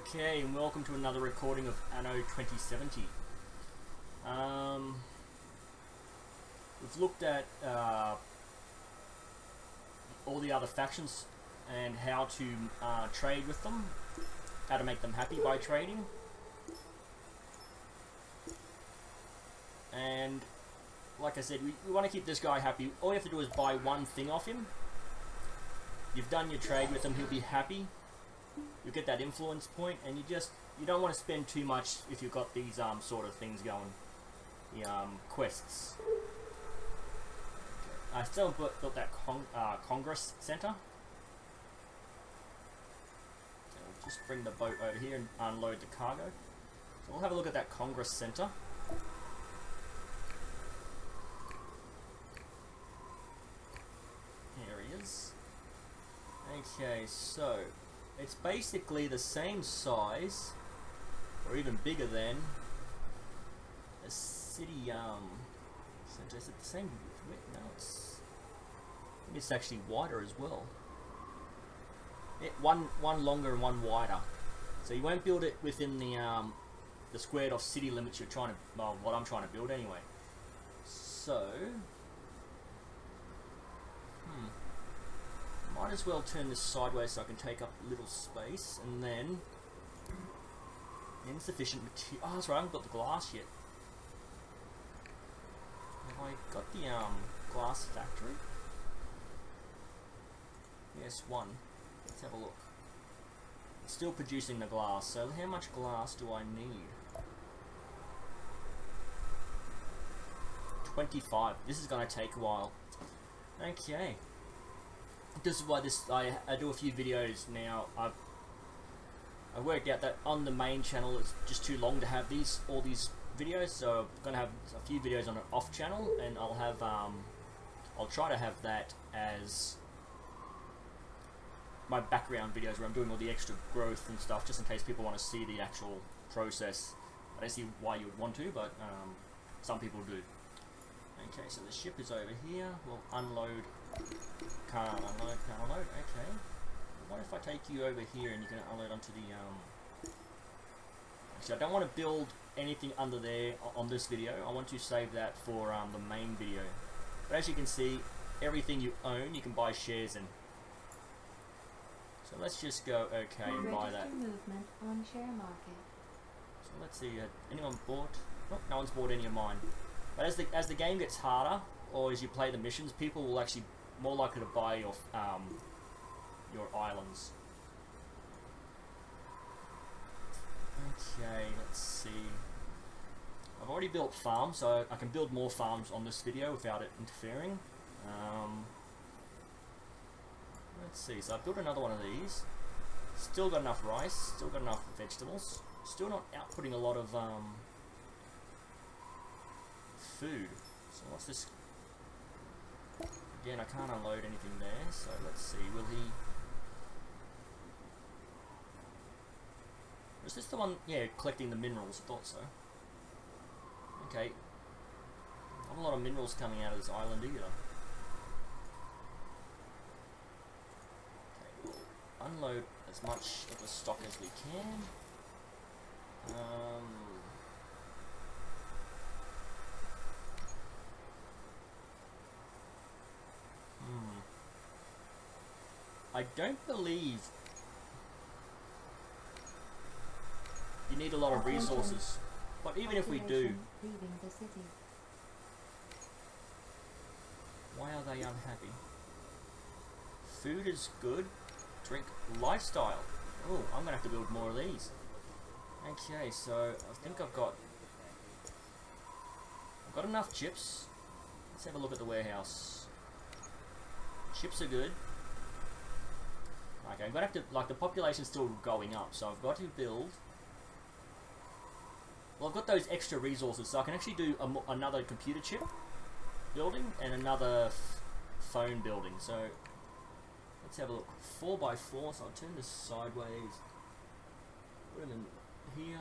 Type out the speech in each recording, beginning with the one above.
Okay, and welcome to another recording of Anno 2070. We've looked at all the other factions and how to trade with them, how to make them happy by trading. And like I said, we want to keep this guy happy. All you have to do is buy one thing off him. You've done your trade with him, he'll be happy. You'll get that influence point, and you don't want to spend too much if you've got these sort of things going. The quests. I still built that Congress Center. So we'll just bring the boat over here and unload the cargo. So we'll have a look at that Congress Center. Here he is. Okay, so it's basically the same size, or even bigger than a city. So is it the same width? No, I think it's actually wider as well. One longer and one wider. So you won't build it within the squared off city limits you're trying to. Well, what I'm trying to build anyway. So. Might as well turn this sideways so I can take up a little space, and then insufficient material. Oh, that's right, I haven't got the glass yet. Have I got the glass factory? Yes, one. Let's have a look. It's still producing the glass, so how much glass do I need? 25. This is going to take a while. Okay. This is why I do a few videos now. I worked out that on the main channel it's just too long to have all these videos, so I'm gonna have a few videos on an off channel, and I'll try to have that as my background videos where I'm doing all the extra growth and stuff, just in case people want to see the actual process. I don't see why you would want to, but some people do. Okay, so the ship is over here. We'll unload. Can't unload. Okay. What if I take you over here and you can unload onto the Actually, I don't want to build anything under there on this video. I want to save that for the main video. But as you can see, everything you own, you can buy shares in. So let's just go okay and buy that. Movement on share market. So let's see. Anyone bought? Nope, no one's bought any of mine. But as the game gets harder, or as you play the missions, people will actually more likely to buy your islands. Okay, let's see. I've already built farms, so I can build more farms on this video without it interfering. Let's see. So I've built another one of these. Still got enough rice. Still got enough vegetables. Still not outputting a lot of food. So what's this? Again, I can't unload anything there, so let's see, will he... Was this the one, yeah, collecting the minerals? I thought so. Okay. Not a lot of minerals coming out of this island either. Okay, we'll unload as much of the stock as we can. I don't believe you need a lot of resources, but even if we do, why are they unhappy? Food is good, drink, lifestyle. Oh, I'm gonna have to build more of these. Okay, so I think I've got enough chips. Let's have a look at the warehouse. Chips are good. Okay, I'm gonna have to, like, the population's still going up, so I've got to build. Well, I've got those extra resources, so I can actually do another computer chip building and another phone building. So let's have a look. 4x4, so I'll turn this sideways, put them in here,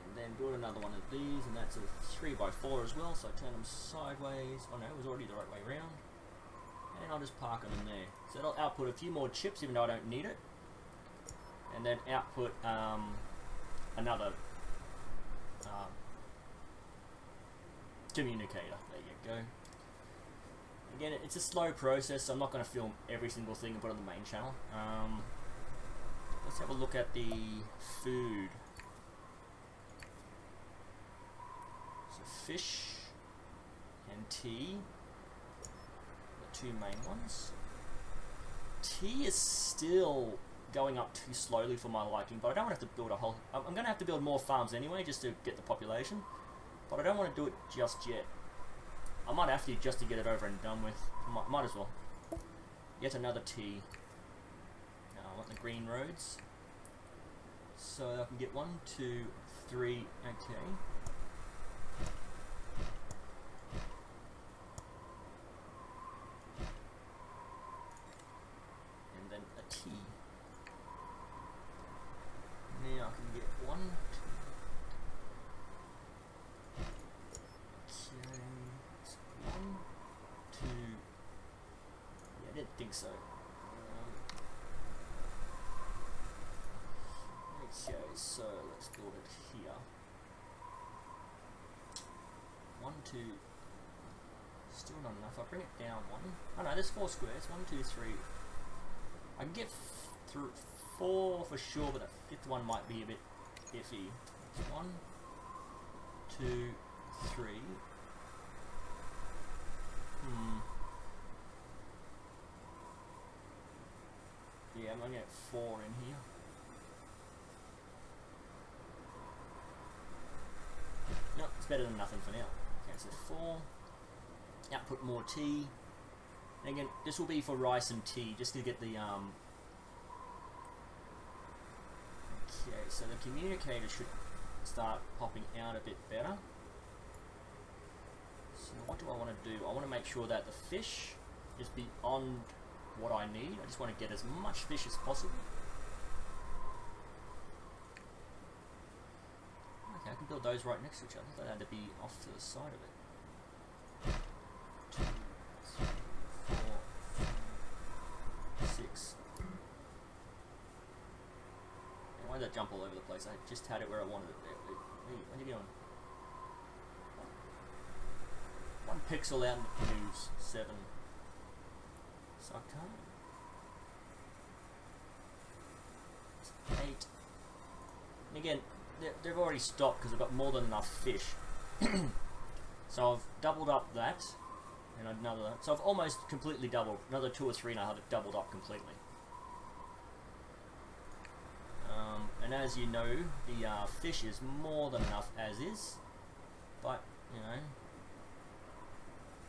and then build another one of these, and that's a 3x4 as well, so I turn them sideways. Oh no, it was already the right way around. And I'll just park them in there. So that'll output a few more chips even though I don't need it. and then output another communicator. There you go. Again, it's a slow process, so I'm not going to film every single thing and put it on the main channel. Let's have a look at the food. So fish and tea, the two main ones. Tea is still going up too slowly for my liking, but I don't want to have to build a whole... I'm going to have to build more farms anyway, just to get the population, but I don't want to do it just yet. I might have to just to get it over and done with. Might as well. Yet another tea. Now I want the green roads. So I can get 1, 2, 3, okay. And then a T. Now I can get 1, 2. Okay. So 1, 2. Yeah, I didn't think so. Okay, so let's build it here. 1, 2. Still not enough. I'll bring it down 1. Oh no, there's 4 squares. 1, 2, 3. I can get through 4 for sure, but that 5th one might be a bit iffy. 1, 2, 3. Yeah, I'm gonna get 4 in here. No, it's better than nothing for now. Okay, so 4. Output more tea. And again, this will be for rice and tea, just to get the Okay, so the communicator should start popping out a bit better. So what do I want to do? I want to make sure that the fish is beyond what I need. I just want to get as much fish as possible. Okay, I can build those right next to each other. They had to be off to the side of it. 2, 3, 4, 5, 6. Why did that jump all over the place? I just had it where I wanted it. Hey, where are you going? 1 pixel out in the news. 7. So I can't. 8. And again, they've already stopped because I've got more than enough fish. So I've doubled up that, and another. So I've almost completely doubled. Another 2 or 3, and I have it doubled up completely. And as you know, the fish is more than enough as is, but you know,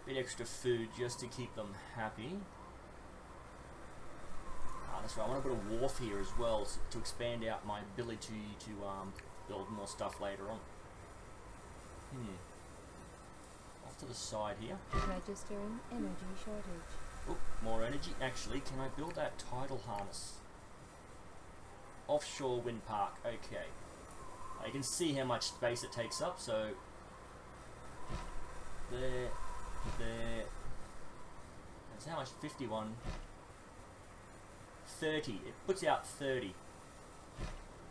a bit extra food just to keep them happy. That's right. I want to put a wharf here as well to expand out my ability to build more stuff later on. Off to the side here. Registering energy shortage. Oh, more energy. Actually, can I build that tidal harness? Offshore wind park. Okay. You can see how much space it takes up. So there. That's how much? 51. 30. It puts out 30.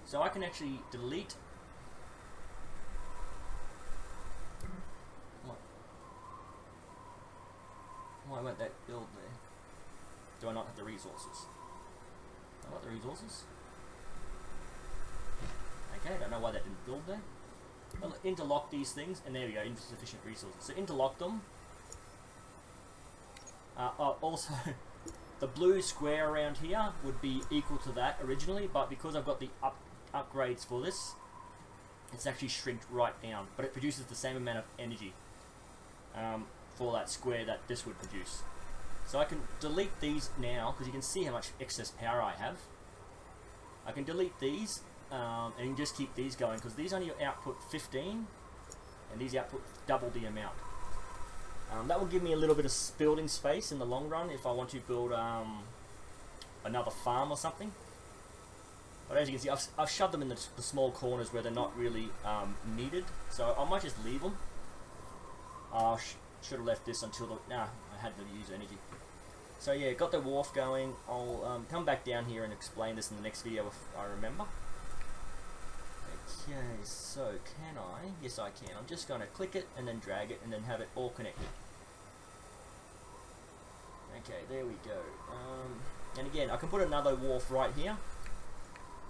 So I can actually delete. Why won't that build there? Do I not have the resources? I got the resources. Okay, I don't know why that didn't build there. I'll interlock these things, and there we go, insufficient resources. So interlock them. Also, the blue square around here would be equal to that originally, but because I've got the upgrades for this, it's actually shrinked right down. But it produces the same amount of energy for that square that this would produce. So I can delete these now, because you can see how much excess power I have. I can delete these, and you can just keep these going, because these only output 15, and these output double the amount. That will give me a little bit of building space in the long run if I want to build another farm or something. But as you can see, I've shoved them in the small corners where they're not really needed, so I might just leave them. Should have left this until the... Nah, I had to use energy. So yeah, got the wharf going. I'll come back down here and explain this in the next video if I remember. Okay, so can I? Yes, I can. I'm just going to click it and then drag it and then have it all connected. Okay, there we go. And again, I can put another wharf right here,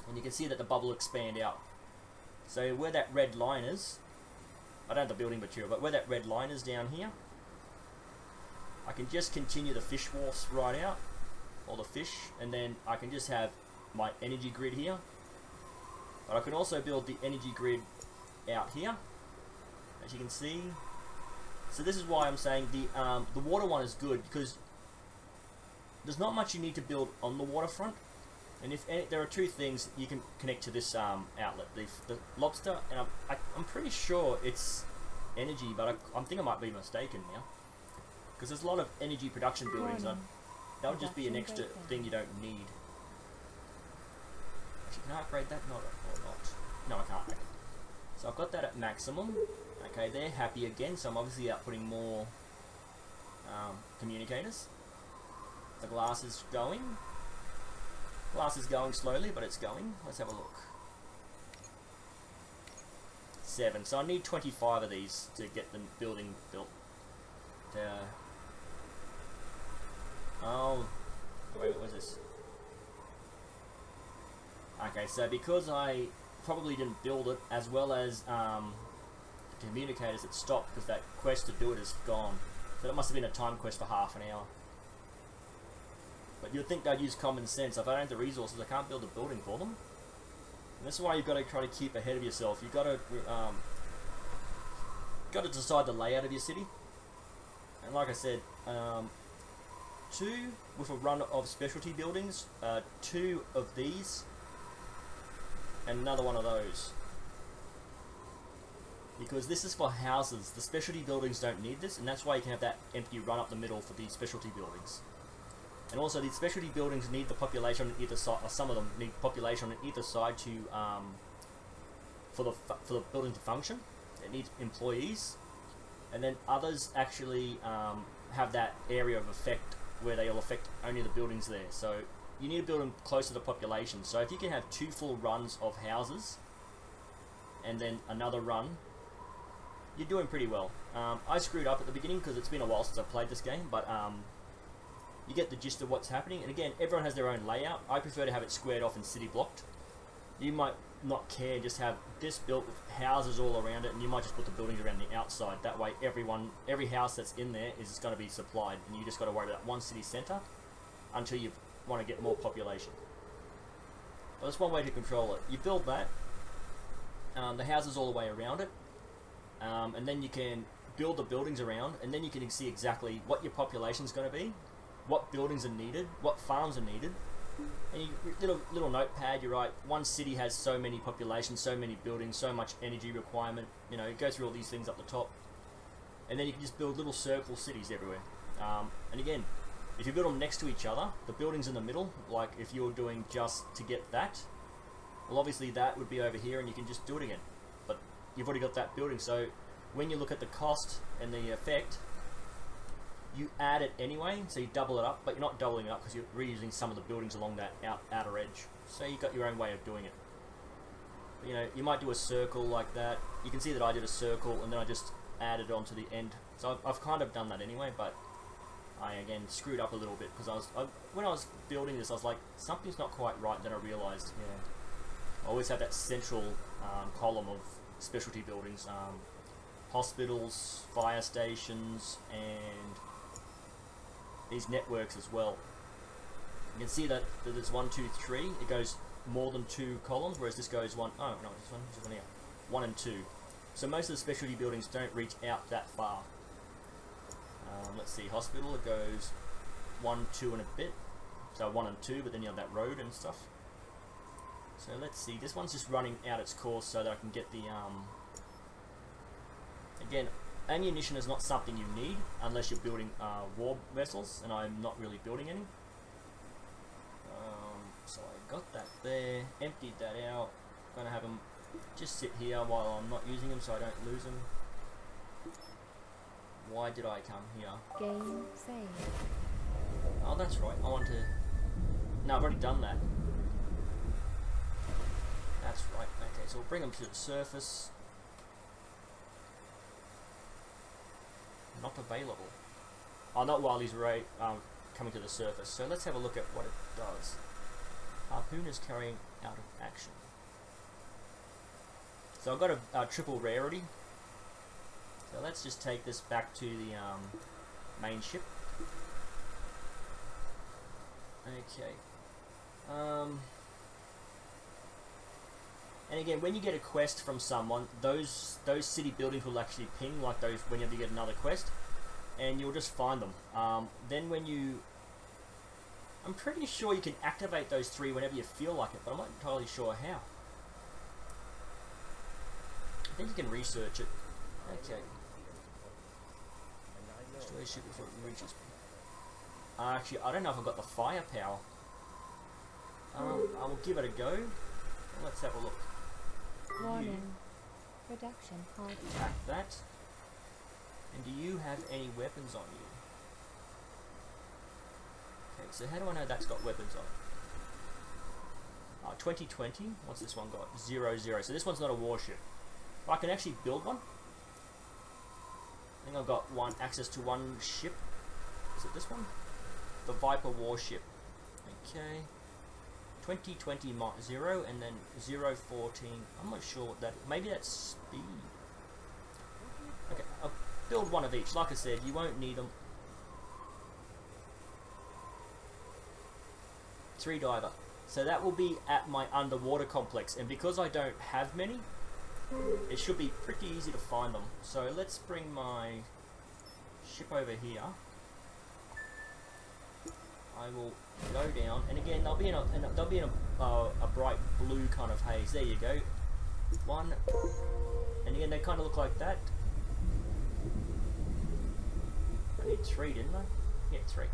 and you can see that the bubble expand out. So where that red line is, I don't have the building material, but where that red line is down here, I can just continue the fish wharfs right out, or the fish, and then I can just have my energy grid here. But I can also build the energy grid out here, as you can see. So this is why I'm saying the water one is good, because there's not much you need to build on the waterfront. And if there are two things you can connect to this outlet, the lobster, and I'm pretty sure it's energy, but I think I might be mistaken now, because there's a lot of energy production buildings. That would just be an extra thing you don't need. Actually, can I upgrade that? Or not? No, I can't. Okay. So I've got that at maximum. Okay, they're happy again, so I'm obviously outputting more communicators. The glass is going. Glass is going slowly, but it's going. Let's have a look. 7. So I need 25 of these to get the building built. Oh, wait, what was this? Okay, so because I probably didn't build it, as well as the communicators, it stopped because that quest to do it is gone. So that must have been a time quest for half an hour. But you'd think they'd use common sense. If I don't have the resources, I can't build a building for them. And that's why you've got to try to keep ahead of yourself. You've got to decide the layout of your city. And like I said, 2 with a run of specialty buildings, 2 of these, and another one of those. Because this is for houses. The specialty buildings don't need this, and that's why you can have that empty run up the middle for these specialty buildings. And also, these specialty buildings need the population on either side, or some of them need population on either side to for the building to function. It needs employees, and then others actually have that area of effect where they'll affect only the buildings there. So you need to build them close to the population. So if you can have 2 full runs of houses, and then another run, you're doing pretty well. I screwed up at the beginning because it's been a while since I played this game, but you get the gist of what's happening. And again, everyone has their own layout. I prefer to have it squared off and city blocked. You might not care, just have this built with houses all around it, and you might just put the buildings around the outside. That way every house that's in there is just going to be supplied, and you just got to worry about one city centre until you want to get more population. Well, that's one way to control it. You build that, the houses all the way around it, and then you can build the buildings around, and then you can see exactly what your population is going to be, what buildings are needed, what farms are needed, and you little notepad. You write one city has so many population, so many buildings, so much energy requirement. You know, go through all these things up the top, and then you can just build little circle cities everywhere. And again, if you build them next to each other, the buildings in the middle, like if you're doing just to get that, well, obviously that would be over here, and you can just do it again. But you've already got that building, so when you look at the cost and the effect, you add it anyway, so you double it up, but you're not doubling it up because you're reusing some of the buildings along that outer edge. So you've got your own way of doing it. But, you know, you might do a circle like that. You can see that I did a circle and then I just added on to the end. So I've kind of done that anyway, but I again screwed up a little bit because when I was building this, I was like, something's not quite right. Then I realised, yeah, I always have that central column of specialty buildings, hospitals, fire stations, and these networks as well. You can see that there's 1, 2, 3. It goes more than 2 columns, whereas this goes 1. Oh no, this one here. 1 and 2. So most of the specialty buildings don't reach out that far. Let's see, hospital, it goes 1, 2 and a bit. So 1 and 2, but then you have that road and stuff. So let's see, this one's just running out its course so that I can get the again, ammunition is not something you need unless you're building war vessels, and I'm not really building any. So I got that there, emptied that out. Gonna have them just sit here while I'm not using them so I don't lose them. Why did I come here? Game save. Oh, that's right. I want to... No, I've already done that. That's right. Okay, so we'll bring them to the surface. Not available. Oh, not while he's coming to the surface. So let's have a look at what it does. Harpoon is carrying out of action. So I've got a triple rarity. So let's just take this back to the main ship. Okay. And again, when you get a quest from someone, those city buildings will actually ping, like those whenever you get another quest, and you'll just find them. Then when you... I'm pretty sure you can activate those 3 whenever you feel like it, but I'm not entirely sure how. I think you can research it. Okay. Destroy a ship before it reaches me. Actually, I don't know if I've got the firepower. I will give it a go. Let's have a look. Warning. Production halted. Attack that. And do you have any weapons on you? Okay, so how do I know that's got weapons on it? 2020. What's this one got? 00. So this one's not a warship. But I can actually build one. I think I've got access to one ship. Is it this one? The Viper warship. Okay. 2020 0 and then 014. I'm not sure what that... Maybe that's speed. Okay, I'll build one of each. Like I said, you won't need them. 3 diver. So that will be at my underwater complex. And because I don't have many, it should be pretty easy to find them. So let's bring my ship over here. I will go down, and again they'll be in a bright blue kind of haze. There you go. 1, and again they kind of look like that. I need 3, didn't I? Yeah, 3.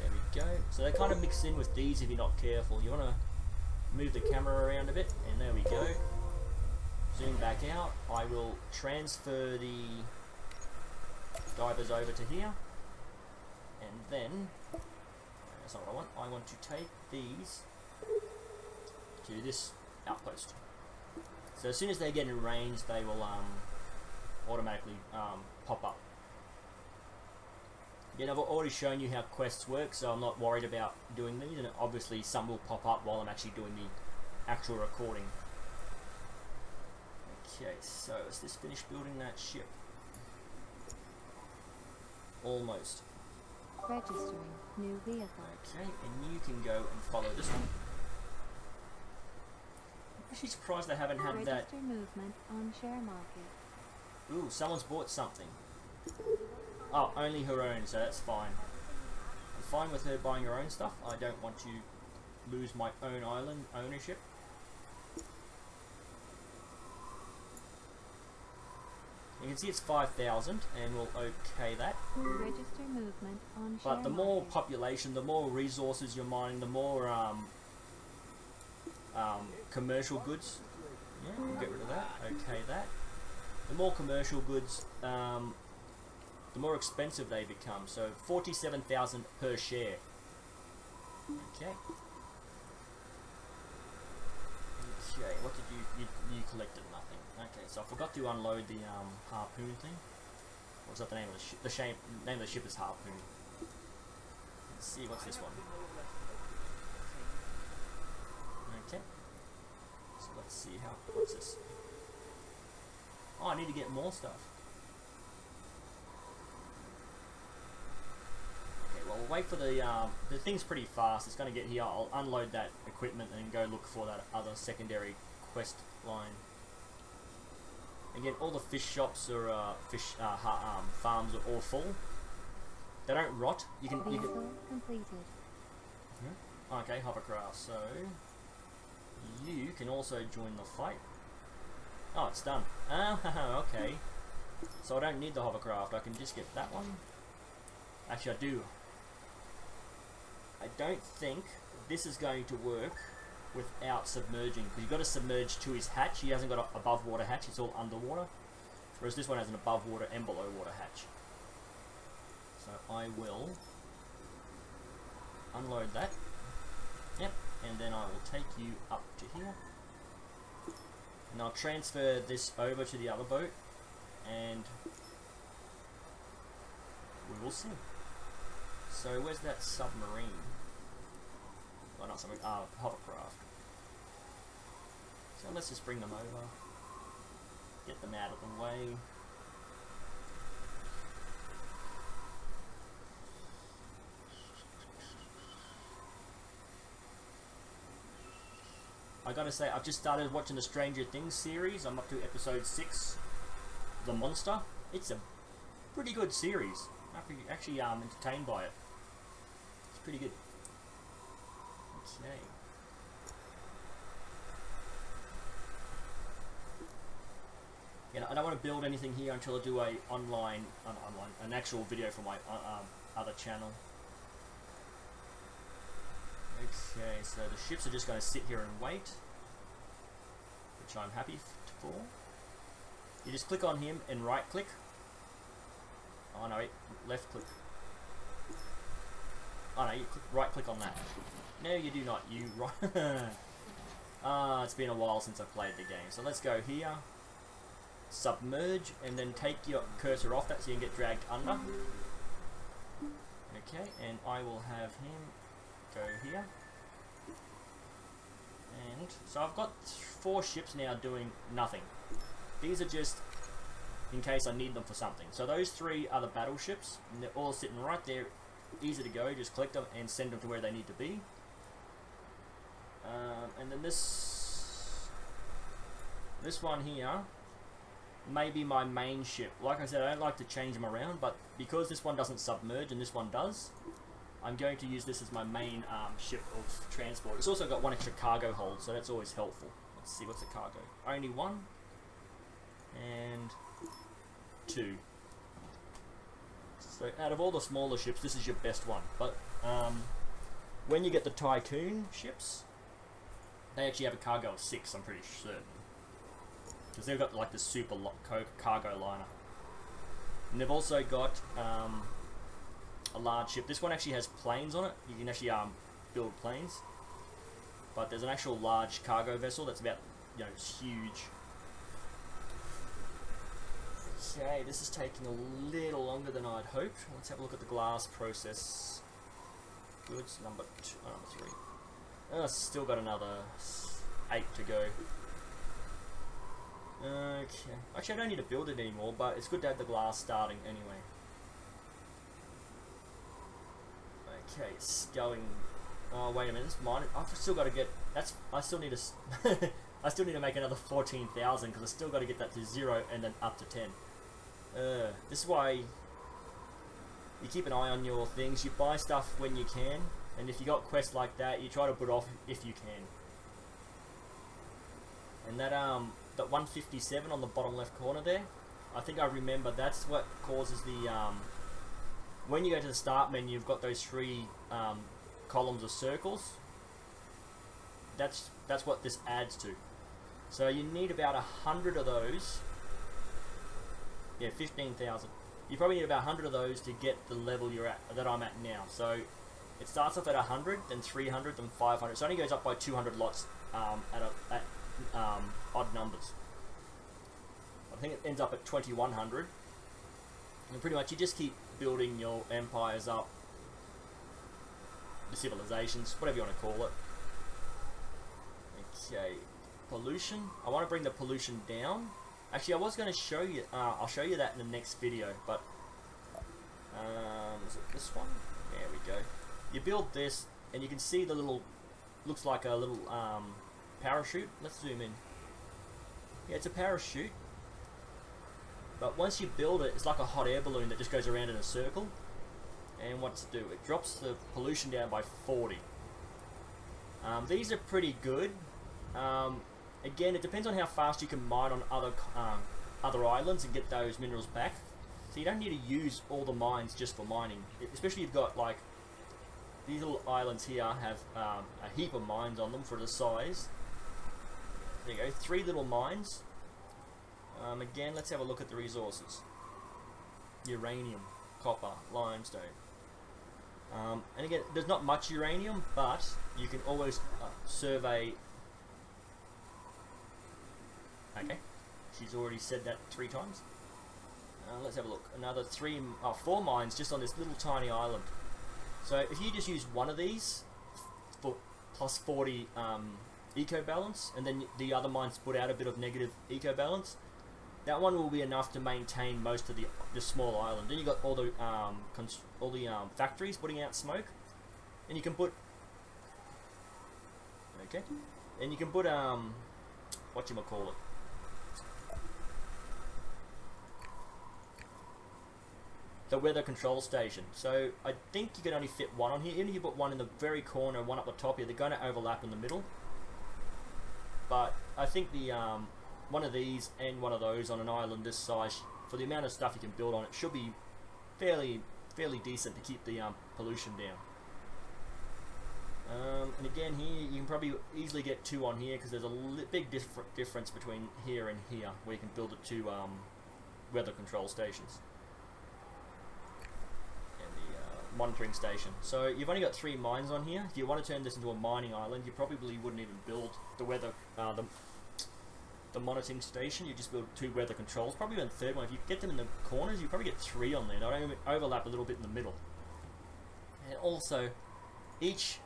There we go. So they kind of mix in with these if you're not careful. You want to move the camera around a bit, and there we go. Zoom back out. I will transfer the divers over to here. And then, that's not what I want. I want to take these to this outpost. So as soon as they get in range, they will automatically pop up. Again, I've already shown you how quests work, so I'm not worried about doing these. And obviously, some will pop up while I'm actually doing the actual recording. Okay, so is this finished building that ship? Almost. Registering new vehicle. Okay, and you can go and follow this one. I'm actually surprised they haven't had that. Register movement on share market. Ooh, someone's bought something. Oh, only her own, so that's fine. I'm fine with her buying her own stuff. I don't want to lose my own island ownership. You can see it's 5,000, and we'll okay that. Register movement on share But the more market. population, the more resources you're mining, the more commercial goods. Yeah, we'll get rid of that. Okay, that. The more commercial goods, the more expensive they become. So 47,000 per share. Okay. Okay. What did you collected nothing? Okay. So I forgot to unload the harpoon thing. What was that the name of the ship? The name of the ship is Harpoon. Let's see. What's this one? Okay. So let's see how. What's this? Oh, I need to get more stuff. Okay, well, we'll wait for the thing's pretty fast. It's going to get here. I'll unload that equipment and go look for that other secondary quest line. Again, all the fish shops or farms are all full. They don't rot. You can. Vehicle completed. Okay, hovercraft. So you can also join the fight. Oh, it's done. Ah, okay. So I don't need the hovercraft. I can just get that one. Actually, I do. I don't think this is going to work without submerging, because you've got to submerge to his hatch. He hasn't got an above water hatch. It's all underwater. Whereas this one has an above water and below water hatch. So I will unload that. Yep, and then I will take you up to here. And I'll transfer this over to the other boat, and we will see. So where's that submarine? Well, not submarine, hovercraft. So let's just bring them over, get them out of the way. I gotta say, I've just started watching the Stranger Things series. I'm up to episode 6, The Monster. It's a pretty good series. I'm actually entertained by it. It's pretty good. Okay. You know, I don't want to build anything here until I do an an actual video for my other channel. Okay, so the ships are just going to sit here and wait, which I'm happy for. You just click on him and right click. Oh no, wait, left click. Oh no, you right click on that. No, you do not. You right. It's been a while since I've played the game. So let's go here, submerge, and then take your cursor off that so you can get dragged under. Okay, and I will have him go here. And so I've got 4 ships now doing nothing. These are just in case I need them for something. So those 3 are the battleships, and they're all sitting right there, easy to go. Just collect them and send them to where they need to be. And then this one here may be my main ship. Like I said, I don't like to change them around, but because this one doesn't submerge and this one does, I'm going to use this as my main ship of transport. It's also got 1 extra cargo hold, so that's always helpful. Let's see, what's the cargo? Only 1 and 2. So out of all the smaller ships, this is your best one. But when you get the Tycoon ships, they actually have a cargo of 6, I'm pretty certain. Because they've got like the super cargo liner. And they've also got a large ship. This one actually has planes on it. You can actually build planes. But there's an actual large cargo vessel that's about, you know, it's huge. Okay, this is taking a little longer than I'd hoped. Let's have a look at the glass process. Goods number 3. Oh, still got another 8 to go. Okay. Actually, I don't need to build it anymore, but it's good to have the glass starting anyway. Okay, it's going. Oh, wait a minute. It's mine. I've still got to get. I still need to. I still need to make another 14,000 because I still got to get that to 0 and then up to 10. This is why you keep an eye on your things. You buy stuff when you can, and if you got quests like that, you try to put off if you can. And that 157 on the bottom left corner there, I think I remember that's what causes the when you go to the start menu, you've got those 3 columns of circles. That's what this adds to. So you need about 100 of those. Yeah, 15,000. You probably need about 100 of those to get the level you're at, that I'm at now. So it starts off at 100, then 300, then 500. So it only goes up by 200 lots at odd numbers. I think it ends up at 2100. And pretty much you just keep building your empires up, the civilizations, whatever you want to call it. Okay, pollution. I want to bring the pollution down. Actually, I was going to show you. I'll show you that in the next video. But is it this one? There we go. You build this, and you can see the little. Looks like a little parachute. Let's zoom in. Yeah, it's a parachute. But once you build it, it's like a hot air balloon that just goes around in a circle. And what's it do? It drops the pollution down by 40. These are pretty good. Again, it depends on how fast you can mine on other islands and get those minerals back. So you don't need to use all the mines just for mining. Especially if you've got like these little islands here have a heap of mines on them for the size. There you go, 3 little mines. Again, let's have a look at the resources. Uranium. copper, limestone. And again, there's not much uranium, but you can always survey. Okay, she's already said that 3 times. Let's have a look. Another 4 mines just on this little tiny island. So if you just use one of these for plus 40 eco balance, and then the other mines put out a bit of negative eco balance, that one will be enough to maintain most of the small island. Then you got all the factories putting out smoke, and you can put whatchamacallit, the weather control station. So I think you can only fit one on here. Even if you put one in the very corner, one up the top here, they're going to overlap in the middle. But I think the one of these and one of those on an island this size, for the amount of stuff you can build on it, should be fairly decent to keep the pollution down. And again here, you can probably easily get 2 on here because there's a big difference between here and here, where you can build the 2 weather control stations and the monitoring station. So you've only got 3 mines on here. If you want to turn this into a mining island, you probably wouldn't even build the weather the monitoring station. You just build 2 weather controls. Probably even the 3rd one. If you get them in the corners, you probably get 3 on there. They'll overlap a little bit in the middle. And also, each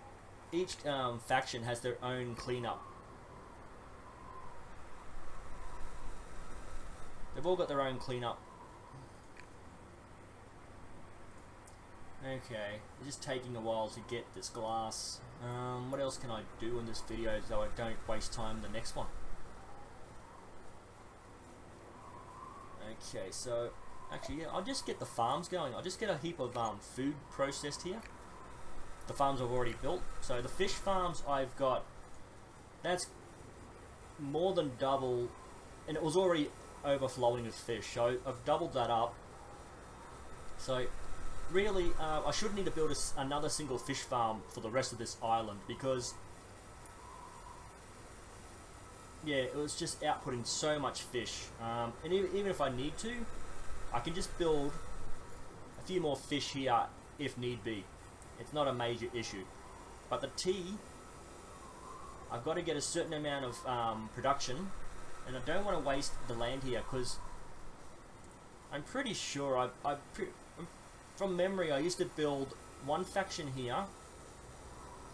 faction has their own cleanup. They've all got their own cleanup. Okay, it's just taking a while to get this glass. What else can I do in this video so I don't waste time in the next one? Okay, so actually, yeah, I'll just get the farms going. I'll just get a heap of food processed here. The farms I've already built. So the fish farms I've got, that's more than double, and it was already overflowing with fish, so I've doubled that up. So really, I shouldn't need to build another single fish farm for the rest of this island, because yeah, it was just outputting so much fish. And even if I need to, I can just build a few more fish here if need be. It's not a major issue. But the tea, I've got to get a certain amount of production, and I don't want to waste the land here, because I'm pretty sure from memory I used to build one faction here,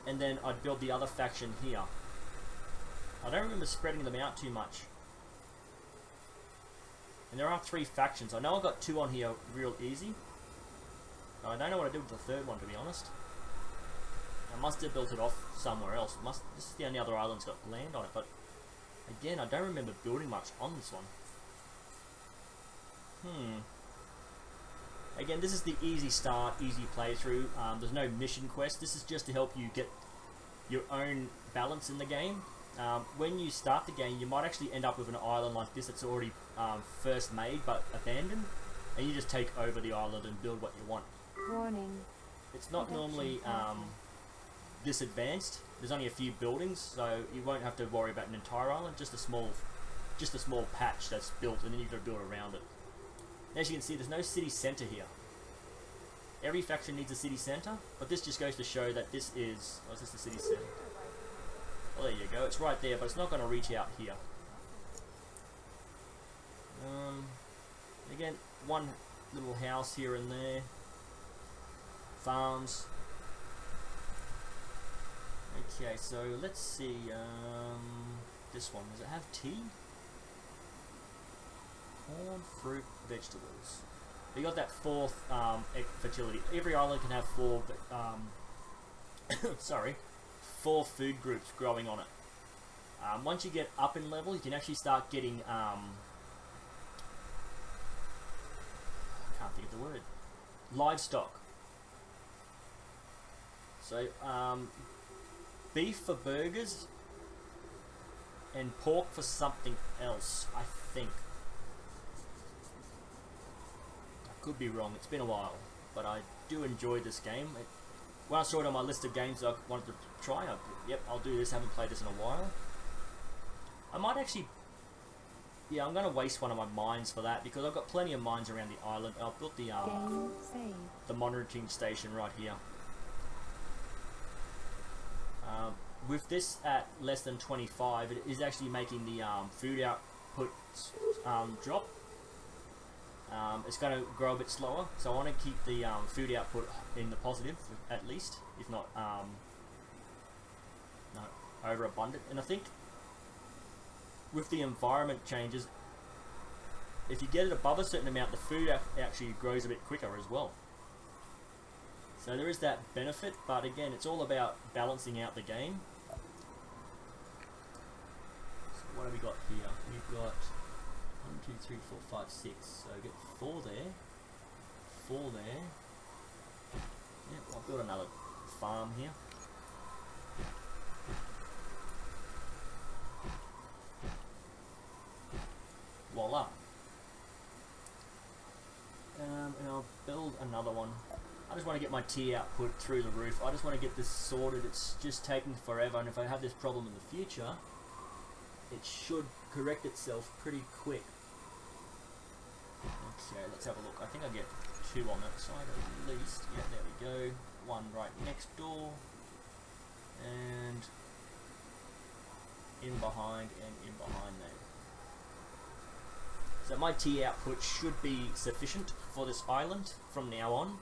and then I'd build the other faction here. I don't remember spreading them out too much. And there are 3 factions. I know I got 2 on here real easy. I don't know what I did with the 3rd one, to be honest. I must have built it off somewhere else. This is the only other island's got land on it, but again, I don't remember building much on this one. Again, this is the easy start, easy playthrough. There's no mission quest. This is just to help you get your own balance in the game. When you start the game, you might actually end up with an island like this that's already first made but abandoned, and you just take over the island and build what you want. Warning. It's not normally this advanced. There's only a few buildings, so you won't have to worry about an entire island. Just a small patch that's built, and then you've got to build around it. As you can see, there's no city center here. Every faction needs a city center, but this just goes to show that this is... Oh, is this the city center? Well, there you go. It's right there, but it's not going to reach out here. Again, one little house here and there. Farms. Okay, so let's see. This one, does it have tea? Corn, fruit, vegetables. You got that 4th fertility. Every island can have 4. Sorry, 4 food groups growing on it. Once you get up in level, you can actually start getting. I can't think of the word. Livestock. So, beef for burgers, and pork for something else, I think. I could be wrong, it's been a while, but I do enjoy this game. When I saw it on my list of games I wanted to try, yep, I'll do this, haven't played this in a while. I might actually yeah, I'm going to waste one of my mines for that because I've got plenty of mines around the island. I've built Game save. the monitoring station right here. With this at less than 25, it is actually making the food output drop. It's going to grow a bit slower, so I want to keep the food output in the positive at least, if not no, overabundant. And I think with the environment changes, if you get it above a certain amount, the food actually grows a bit quicker as well. So there is that benefit, but again, it's all about balancing out the game. So what have we got here? We've got 1, 2, 3, 4, 5, 6. So get 4 there, 4 there. Yep, I'll build another farm here. Voila. And I'll build another one. I just want to get my tea output through the roof. I just want to get this sorted. It's just taking forever, and if I have this problem in the future, it should correct itself pretty quick. Okay, let's have a look. I think I get 2 on that side at least. Yeah, there we go. 1 right next door, and in behind there. So my tea output should be sufficient for this island from now on.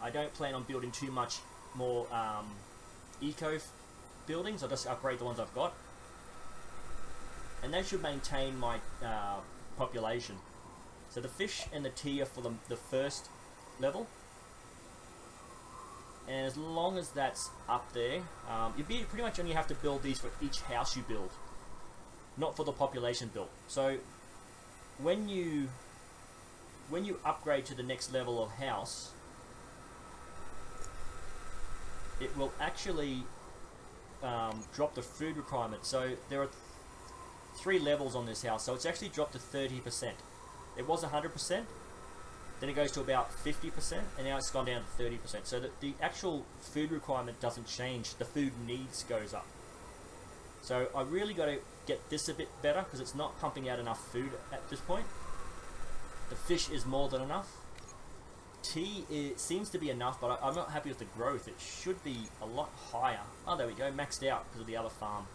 I don't plan on building too much more eco buildings. I'll just upgrade the ones I've got, and that should maintain my population. So the fish and the tea are for the first level, and as long as that's up there, you pretty much only have to build these for each house you build, not for the population built. So when you upgrade to the next level of house, it will actually drop the food requirement. So there are 3 levels on this house, so it's actually dropped to 30%. It was 100%, then it goes to about 50%, and now it's gone down to 30%. So that the actual food requirement doesn't change, the food needs goes up. So I really got to get this a bit better because it's not pumping out enough food at this point. The fish is more than enough. Tea seems to be enough, but I'm not happy with the growth. It should be a lot higher. Oh, there we go, maxed out because of the other farm.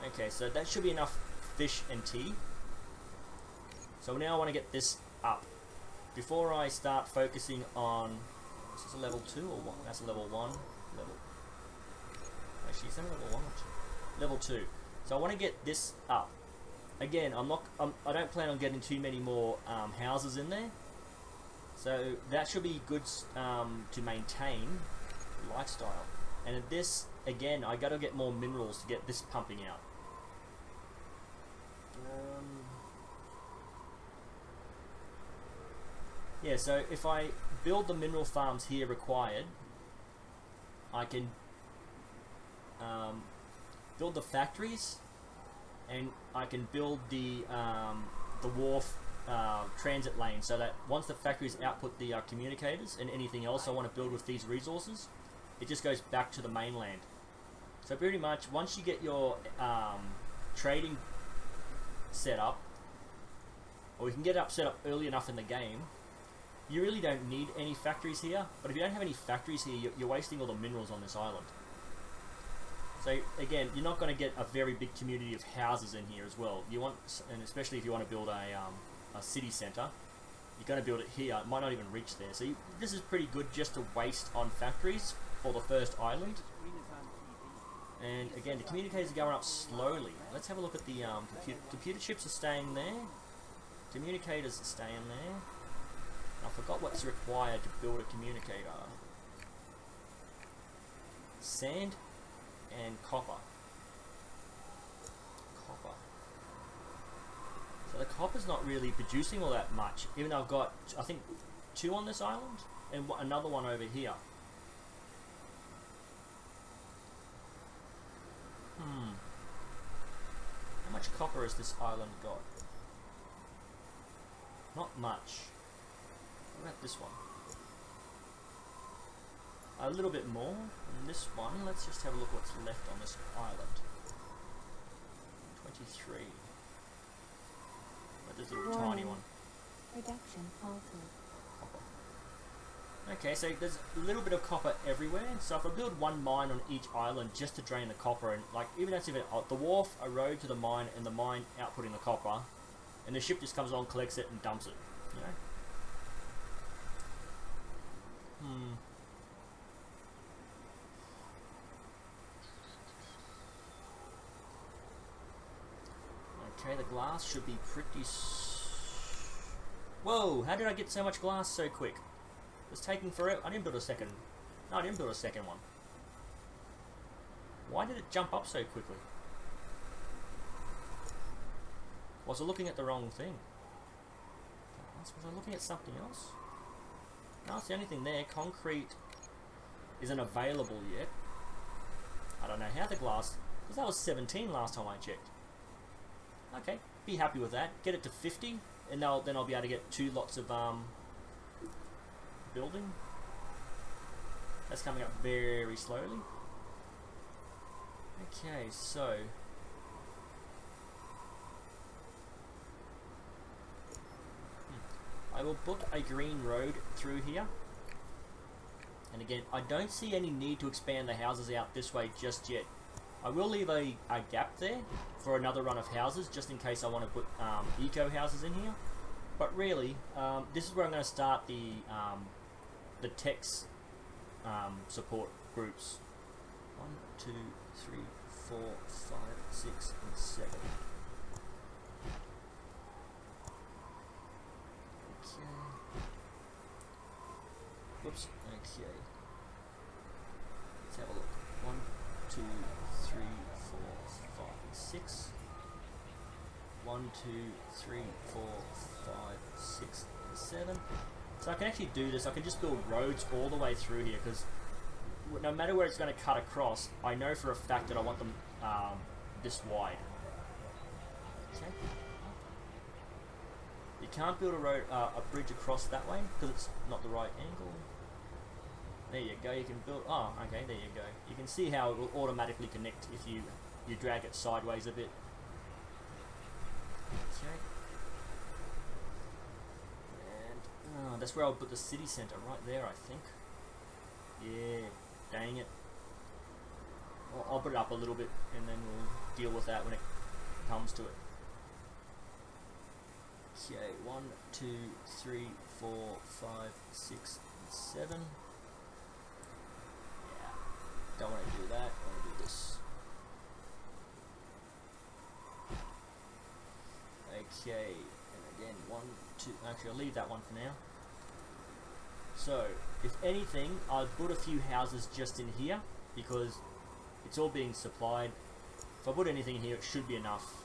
Okay, so that should be enough fish and tea. So now I want to get this up. Before I start focusing on, is this a level 2 or 1? That's a level 1. Actually, is that a level 1 or 2? Level 2. So I want to get this up. Again, I don't plan on getting too many more houses in there. So that should be good to maintain lifestyle. And at this, again, I got to get more minerals to get this pumping out. Yeah, so if I build the mineral farms here required, I can build the factories, and I can build the wharf transit lane, so that once the factories output the communicators and anything else I want to build with these resources, it just goes back to the mainland. So pretty much once you get your trading set up, or you can get it set up early enough in the game, you really don't need any factories here. But if you don't have any factories here, you're wasting all the minerals on this island. So again, you're not going to get a very big community of houses in here as well. You want, and especially if you want to build a city centre, you're going to build it here. It might not even reach there. So this is pretty good just to waste on factories for the first island. And again, the communicators are going up slowly. Let's have a look at the computer chips are staying there. Communicators are staying there. I forgot what's required to build a communicator. Sand and copper. So the copper's not really producing all that much, even though I've got, I think, 2 on this island and another one over here. How much copper has this island got? Not much. What about this one? A little bit more. And this one, let's just have a look what's left on this island. 23. But there's a little tiny one. Production altered. Copper. Okay, so there's a little bit of copper everywhere. So if I build one mine on each island just to drain the copper, and like even that's even the wharf, a road to the mine, and the mine outputting the copper, and the ship just comes along, collects it, and dumps it. You know. Okay, the glass should be pretty... Whoa, how did I get so much glass so quick? It was taking forever. I didn't build a second... No, I didn't build a second one. Why did it jump up so quickly? Was I looking at the wrong thing? Was I looking at something else? No, it's the only thing there. Concrete isn't available yet. I don't know how the glass... Because that was 17 last time I checked. Okay, be happy with that. Get it to 50, and then I'll be able to get 2 lots of building. That's coming up very slowly. Okay, so I will put a green road through here. And again, I don't see any need to expand the houses out this way just yet. I will leave a gap there for another run of houses, just in case I want to put eco houses in here. But really, this is where I'm going to start the techs support groups. 1, 2, 3, 4, 5, 6, and 7. Okay. Whoops. Okay. Let's have a look. 1, 2, 3, 4, 5, 6. 1, 2, 3, 4, 5, 6, and 7. So I can actually do this. I can just build roads all the way through here, because no matter where it's going to cut across, I know for a fact that I want them this wide. Okay. You can't build a road, a bridge across that way because it's not the right angle. There you go. You can build. Oh, okay. There you go. You can see how it will automatically connect if you drag it sideways a bit. Okay. And that's where I'll put the city centre, right there, I think. Yeah. Dang it. I'll put it up a little bit, and then we'll deal with that when it comes to it. Okay, 1, 2, 3, 4, 5, 6, and 7. Yeah, don't want to do that. I want to do this. Okay, and again, 1, 2. Actually, I'll leave that one for now. So, if anything, I've put a few houses just in here because it's all being supplied. If I put anything here, it should be enough.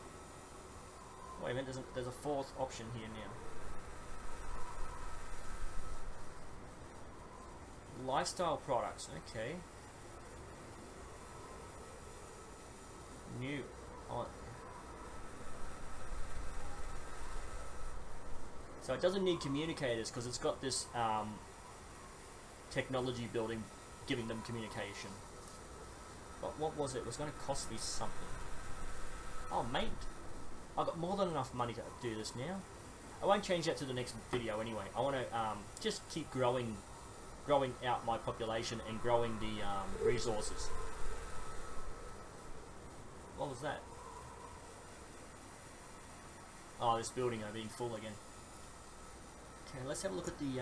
Wait a minute, there's a fourth option here now. Lifestyle products, okay. New. So it doesn't need communicators because it's got this technology building giving them communication. But what was it? It was going to cost me something. Oh, mate. I've got more than enough money to do this now. I won't change that to the next video anyway. I want to just keep growing out my population and growing the resources. What was that? Oh, this building are being full again. Okay, let's have a look at the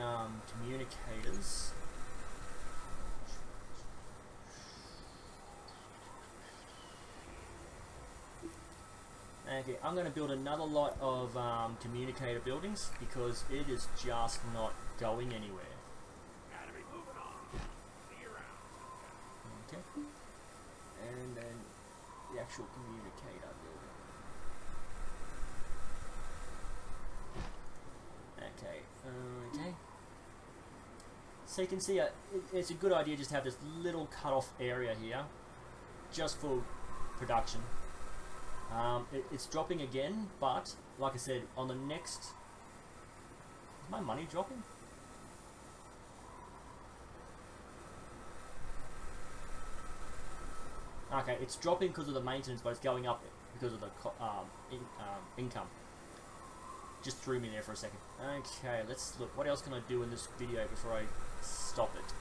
communicators. Okay, I'm going to build another lot of communicator buildings because it is just not going anywhere. Okay, and then the actual communicator building. Okay, okay. So you can see it's a good idea just to have this little cut-off area here, just for production. It's dropping again, but like I said, on the next... Is my money dropping? Okay, it's dropping because of the maintenance, but it's going up because of the income. just threw me there for a second. Okay, let's look. What else can I do in this video before I stop it?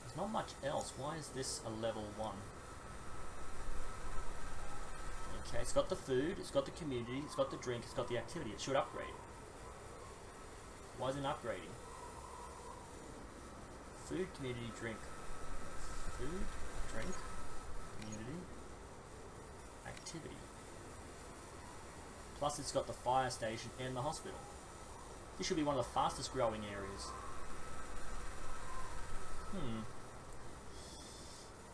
There's not much else. Why is this a level 1? Okay, it's got the food, it's got the community, it's got the drink, it's got the activity. It should upgrade. Why isn't it upgrading? Food, community, drink. Food, drink, community, activity. Plus it's got the fire station and the hospital. This should be one of the fastest growing areas.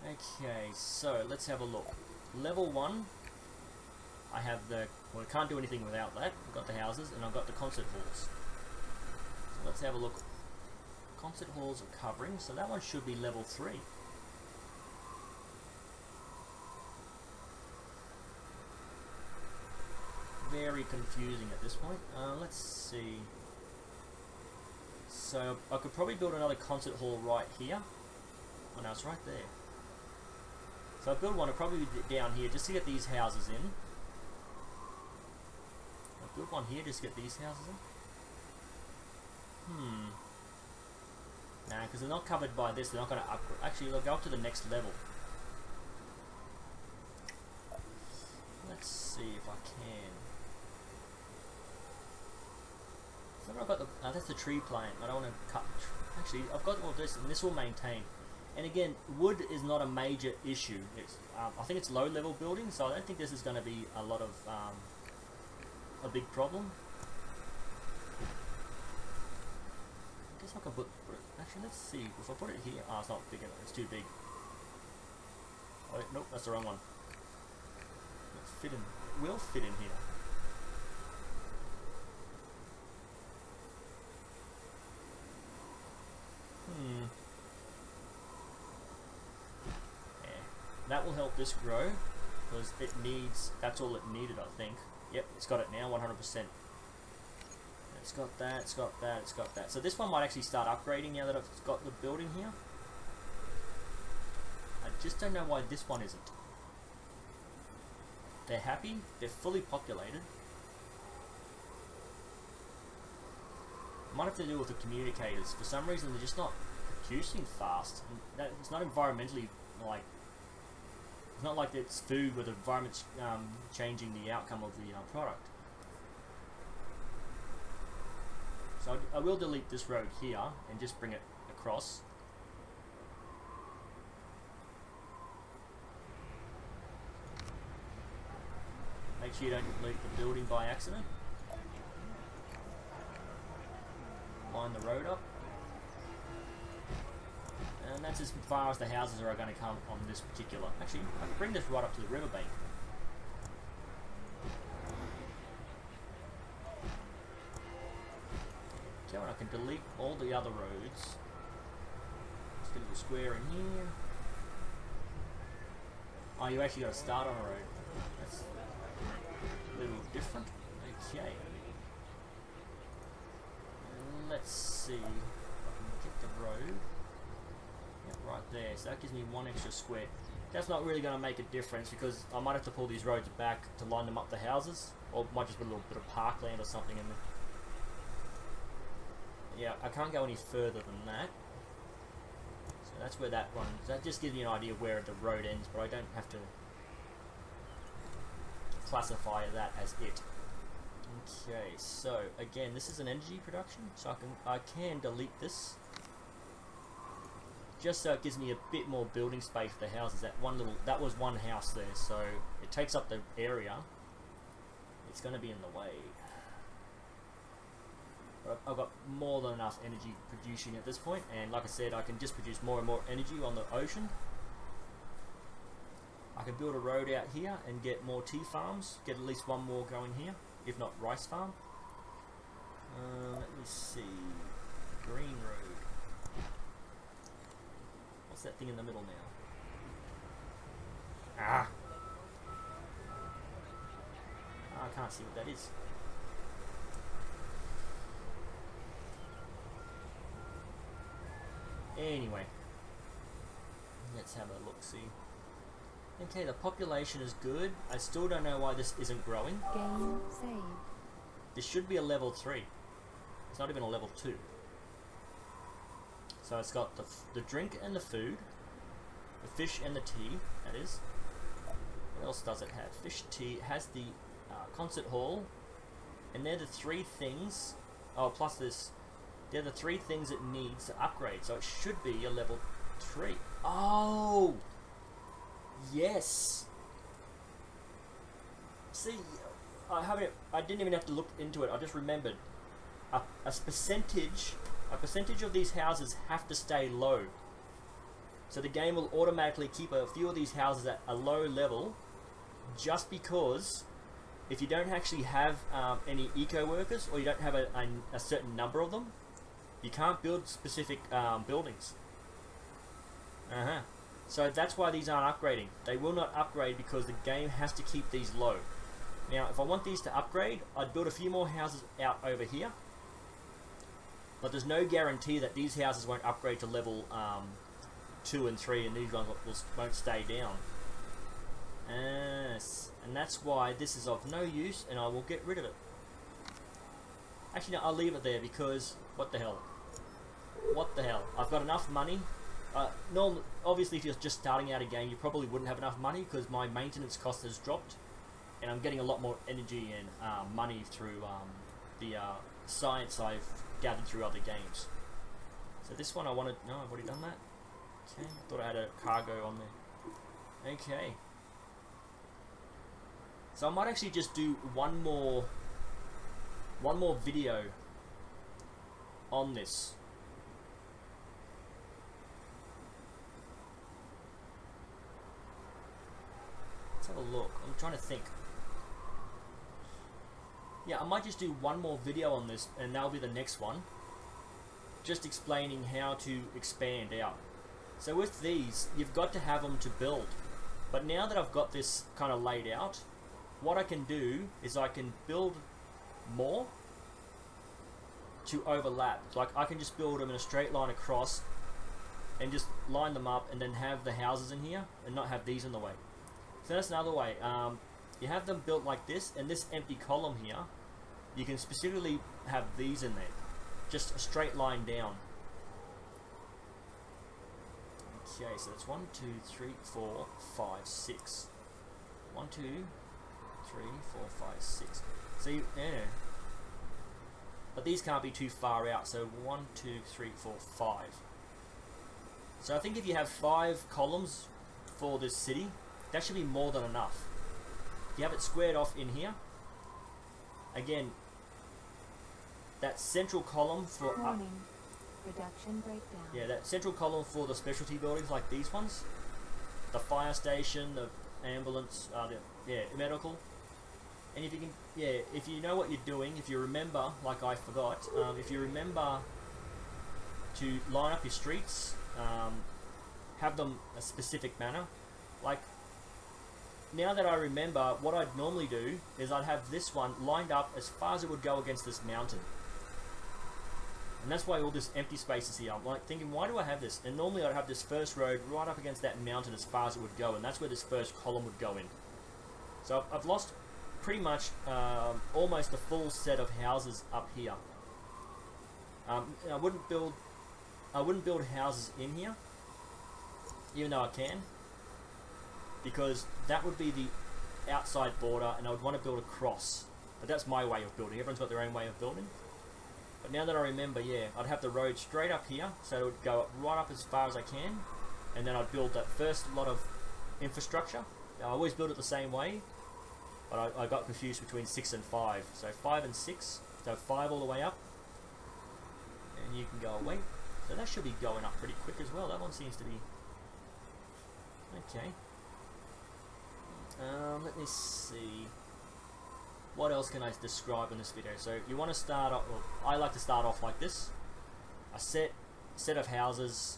Okay, so let's have a look. Level 1, I have the, well, I can't do anything without that. I've got the houses and I've got the concert halls. So let's have a look. Concert halls are covering, so that one should be level 3. Very confusing at this point. Let's see. So I could probably build another concert hall right here. Oh no, it's right there. So I'll build one, it'll probably be down here just to get these houses in. I'll build one here just to get these houses in. Nah, because they're not covered by this, they're not going to upgrade. Actually, they'll go up to the next level. Let's see if I can. So I've got the, that's the tree plant. I don't want to cut the tree. Actually, I've got all this, and this will maintain. And again, wood is not a major issue. It's, I think it's low level building, so I don't think this is going to be a lot of a big problem. I guess I can put it. Actually, let's see. If I put it here, it's not big enough. It's too big. Oh, nope, that's the wrong one. It'll fit in. It will fit in here. That will help this grow because it needs, that's all it needed, I think. Yep, it's got it now, 100%. It's got that, it's got that, it's got that. So this one might actually start upgrading now that I've got the building here. I just don't know why this one isn't. They're happy, they're fully populated. Might have to do with the communicators. For some reason, they're just not producing fast. And that, it's not environmentally like. It's not like it's food where the environment's changing the outcome of the product. So I will delete this road here and just bring it across. Make sure you don't delete the building by accident. Line the road up. And that's as far as the houses are going to come on this particular. Actually, I can bring this right up to the riverbank. Okay, and I can delete all the other roads. Just get a little square in here. Oh, you actually got to start on a road. That's a little different. Okay. Let's see if I can get the road. Yep, right there. So that gives me one extra square. That's not really going to make a difference because I might have to pull these roads back to line them up the houses, or might just put a little bit of parkland or something in there. Yeah, I can't go any further than that. So that's where that runs. That just gives me an idea of where the road ends, but I don't have to classify that as it. Okay, so again, this is an energy production, so I can delete this. Just so it gives me a bit more building space for the houses. That was one house there, so it takes up the area. It's going to be in the way. But I've got more than enough energy producing at this point, and like I said, I can just produce more and more energy on the ocean. I can build a road out here and get more tea farms, get at least one more going here, if not rice farm. Let me see, green road. What's that thing in the middle now? I can't see what that is. Anyway, let's have a look-see. Okay, the population is good. I still don't know why this isn't growing. Game saved. This should be a level 3. It's not even a level 2. So it's got the drink and the food, the fish and the tea, that is. What else does it have? Fish, tea, it has the concert hall, and they're the 3 things, oh, plus this, they're the 3 things it needs to upgrade, so it should be a level 3. Oh! Yes! See, I didn't even have to look into it, I just remembered. A percentage of these houses have to stay low. So the game will automatically keep a few of these houses at a low level, just because if you don't actually have any eco workers, or you don't have a certain number of them, you can't build specific buildings. So that's why these aren't upgrading. They will not upgrade because the game has to keep these low. Now, if I want these to upgrade, I'd build a few more houses out over here. But there's no guarantee that these houses won't upgrade to level 2 and 3, and these ones won't stay down. Yes, and that's why this is of no use, and I will get rid of it. Actually, no, I'll leave it there because what the hell? What the hell? I've got enough money. Obviously, if you're just starting out a game, you probably wouldn't have enough money because my maintenance cost has dropped, and I'm getting a lot more energy and money through the science I've gathered through other games. So this one I wanted. No, I've already done that. Okay, I thought I had a cargo on there. Okay. So I might actually just do one more video on this. Let's have a look. I'm trying to think. Yeah, I might just do one more video on this, and that'll be the next one. Just explaining how to expand out. So with these, you've got to have them to build. But now that I've got this kind of laid out, what I can do is I can build more to overlap. Like I can just build them in a straight line across and just line them up and then have the houses in here and not have these in the way. So that's another way. You have them built like this, and this empty column here, you can specifically have these in there. Just a straight line down. Okay, so that's 1, 2, 3, 4, 5, 6. 1, 2, 3, 4, 5, 6. See, yeah. But these can't be too far out, so 1, 2, 3, 4, 5. So I think if you have 5 columns for this city, that should be more than enough. You have it squared off in here. Again, that central column for Warning. Production breakdown. yeah, that central column for the specialty buildings like these ones, the fire station, the ambulance, medical. And if you can, if you know what you're doing, if you remember, like I forgot, if you remember to line up your streets, have them a specific manner. Like, now that I remember, what I'd normally do is I'd have this one lined up as far as it would go against this mountain. And that's why all this empty space is here. I'm like thinking, why do I have this? And normally I'd have this first road right up against that mountain as far as it would go, and that's where this first column would go in. So I've lost pretty much almost a full set of houses up here. I wouldn't build houses in here, even though I can, because that would be the outside border, and I would want to build across. But that's my way of building. Everyone's got their own way of building. But now that I remember, yeah, I'd have the road straight up here, so it would go right up as far as I can, and then I'd build that first lot of infrastructure. I always build it the same way, but I got confused between 6 and 5. So 5 and 6, so 5 all the way up, and you can go away. So that should be going up pretty quick as well. That one seems to be okay. Let me see. What else can I describe in this video? So you want to start off, well, I like to start off like this. A set of houses,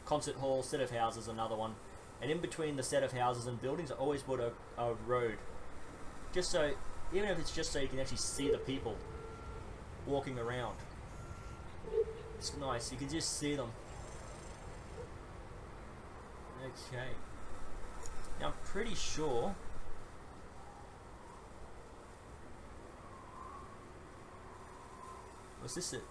concert hall, set of houses, another one. And in between the set of houses and buildings, I always put a road. Just so, even if it's just so you can actually see the people walking around. It's nice, you can just see them. Okay. Now I'm pretty sure. Was this it?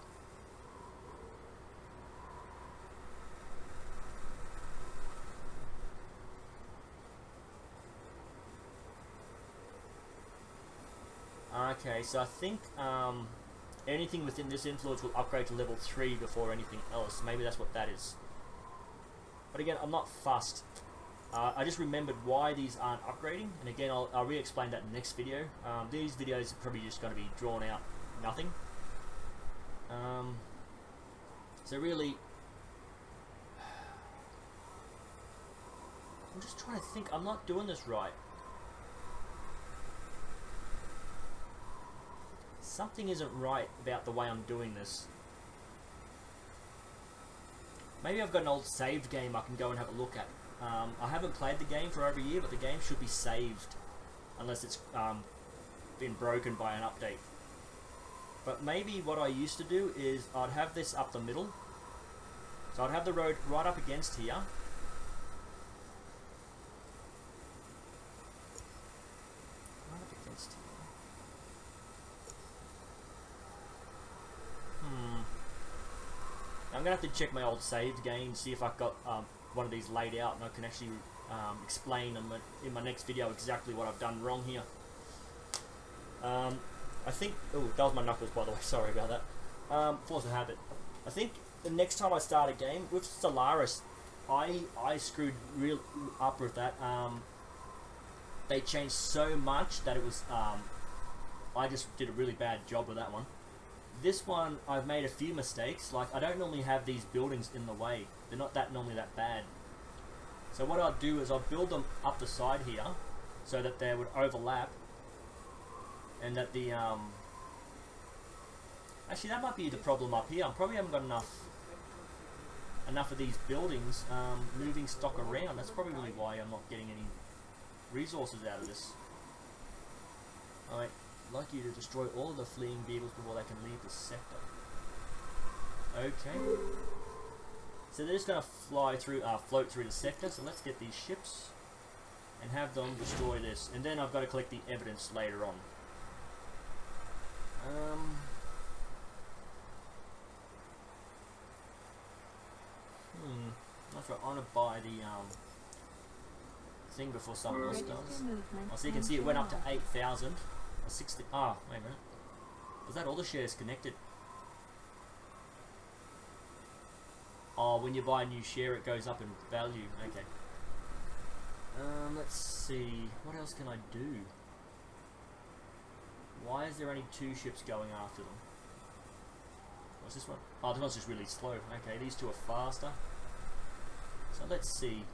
Okay, so I think anything within this influence will upgrade to level 3 before anything else. Maybe that's what that is. But again, I'm not fussed. I just remembered why these aren't upgrading, and again, I'll re-explain that in the next video. These videos are probably just going to be drawn out nothing. So really, I'm just trying to think. I'm not doing this right. Something isn't right about the way I'm doing this. Maybe I've got an old saved game I can go and have a look at. I haven't played the game for over a year, but the game should be saved unless it's been broken by an update. But maybe what I used to do is I'd have this up the middle. So I'd have the road right up against here. Right up against here. I'm going to have to check my old saved game, see if I've got one of these laid out, and I can actually explain in my next video exactly what I've done wrong here. I think, oh, that was my knuckles, by the way, sorry about that. Force of habit. I think the next time I start a game with Solaris, I screwed real up with that. They changed so much that it was, I just did a really bad job with that one. This one, I've made a few mistakes. Like, I don't normally have these buildings in the way. They're not normally that bad. So what I'll do is I'll build them up the side here, so that they would overlap, and that the actually that might be the problem up here. I probably haven't got enough of these buildings moving stock around. That's probably why I'm not getting any resources out of this. Alright. I'd like you to destroy all of the fleeing vehicles before they can leave the sector. Okay. So they're just going to float through the sector. So let's get these ships and have them destroy this. And then I've got to collect the evidence later on. Not sure. I want to buy the thing before someone else does. Oh, so you can see it went up to 8,000. 60. Ah, wait a minute. Was that all the shares connected? Oh, when you buy a new share, it goes up in value. Okay. Let's see. What else can I do? Why is there only 2 ships going after them? What's this one? Oh, this one's just really slow. Okay, these 2 are faster. So let's see.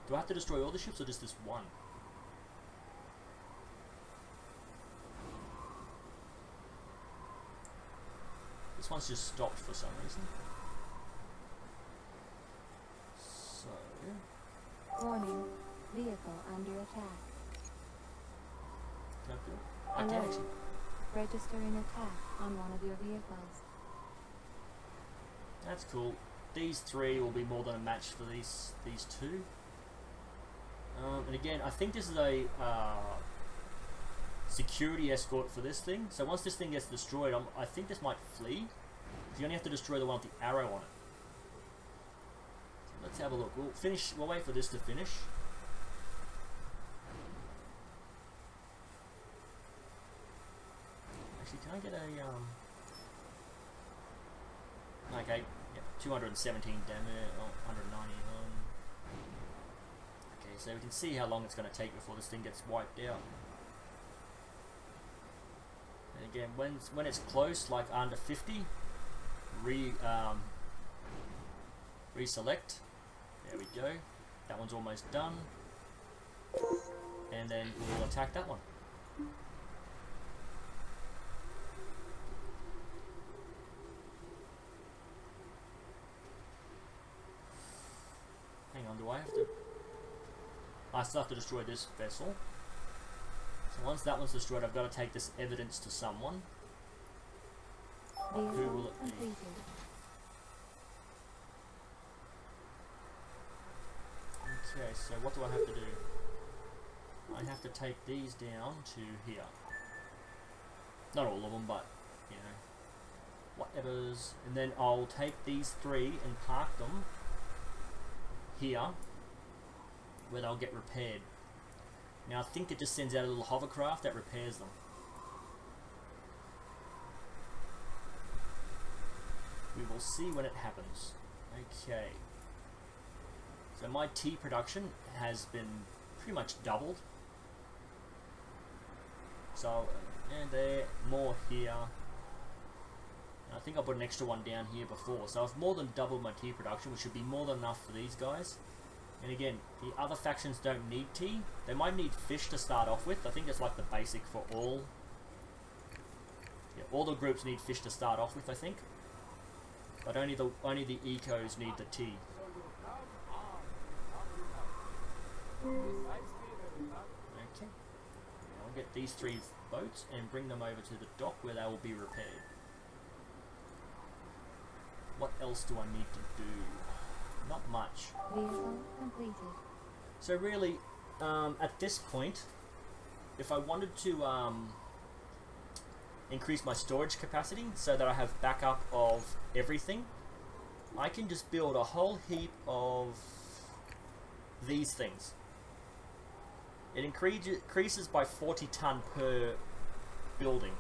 Do I have to destroy all the ships or just this one? This one's just stopped for some reason. So... Warning. Vehicle under attack. Can I do it? I can Alert. actually. Register an attack on one of your vehicles. That's cool. These 3 will be more than a match for these 2. And again, I think this is a security escort for this thing. So once this thing gets destroyed, I think this might flee. You only have to destroy the one with the arrow on it. So let's have a look. We'll wait for this to finish. Actually, can I get a okay, yeah, 217 damage, 190. Okay, so we can see how long it's going to take before this thing gets wiped out. And again, when it's close, like under 50, reselect. There we go. That one's almost done. And then we'll attack that one. Hang on, do I have to... I still have to destroy this vessel. So once that one's destroyed, I've got to take this evidence to someone. Who will it be? Okay, so what do I have to do? I have to take these down to here. Not all of them, but you know, whatever's. And then I'll take these 3 and park them here, where they'll get repaired. Now I think it just sends out a little hovercraft that repairs them. We will see when it happens. Okay. So my tea production has been pretty much doubled. So, and there, more here. And I think I put an extra one down here before. So I've more than doubled my tea production, which should be more than enough for these guys. And again, the other factions don't need tea. They might need fish to start off with. I think that's like the basic for all. Yeah, all the groups need fish to start off with, I think. But only the ecos need the tea. Okay. I'll get these 3 boats and bring them over to the dock where they will be repaired. What else do I need to do? Not much. Vehicle completed. So really, at this point, if I wanted to increase my storage capacity so that I have backup of everything, I can just build a whole heap of these things. It increases by 40 ton per building.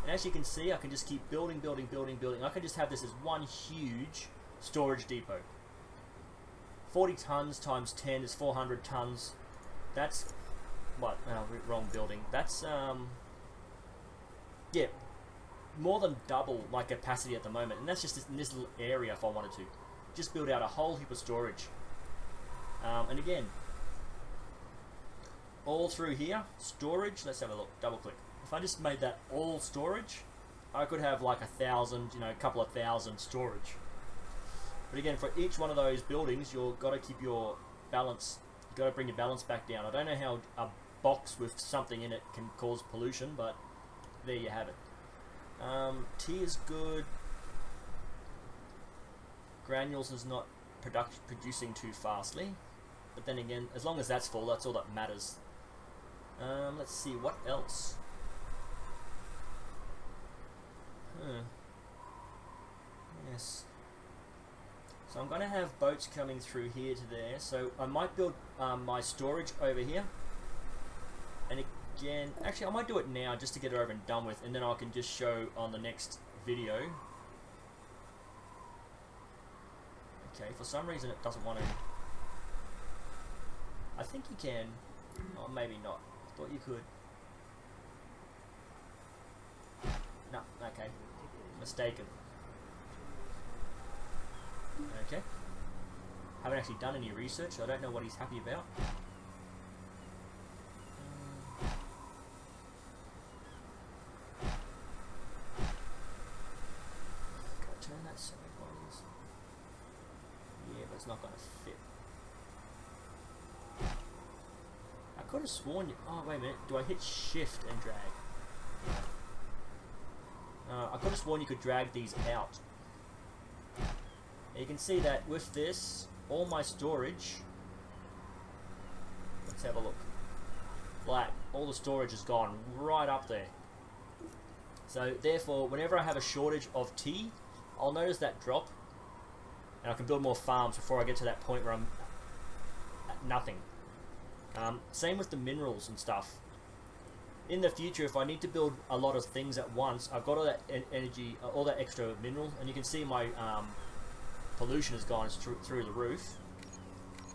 And as you can see, I can just keep building. I can just have this as one huge storage depot. 40 tons times 10 is 400 tons. That's what? Wrong building. That's yeah, more than double my capacity at the moment, and that's just in this little area. If I wanted to, just build out a whole heap of storage. And again, all through here, storage. Let's have a look. Double click. If I just made that all storage, I could have like 1,000, you know, a couple of thousand storage. But again, for each one of those buildings, you've got to keep your balance. You've got to bring your balance back down. I don't know how a box with something in it can cause pollution, but there you have it. Tea is good. Granules is not producing too fastly. But then again, as long as that's full, that's all that matters. Let's see, what else? Yes. So I'm going to have boats coming through here to there. So I might build my storage over here. And again, actually I might do it now just to get it over and done with. And then I can just show on the next video. Okay, for some reason it doesn't want to. I think you can. Or maybe not. I thought you could. No, okay. Mistaken. Okay. Haven't actually done any research, so I don't know what he's happy about. Can I turn that sideways? Yeah, but it's not going to fit. I could have sworn you... Oh, wait a minute. Do I hit shift and drag? I could have sworn you could drag these out. And you can see that with this, all my storage... Let's have a look. Like, all the storage has gone right up there. So, therefore, whenever I have a shortage of tea, I'll notice that drop. And I can build more farms before I get to that point where I'm at nothing. Same with the minerals and stuff. In the future, if I need to build a lot of things at once, I've got all that energy, all that extra mineral, and you can see my pollution has gone through the roof.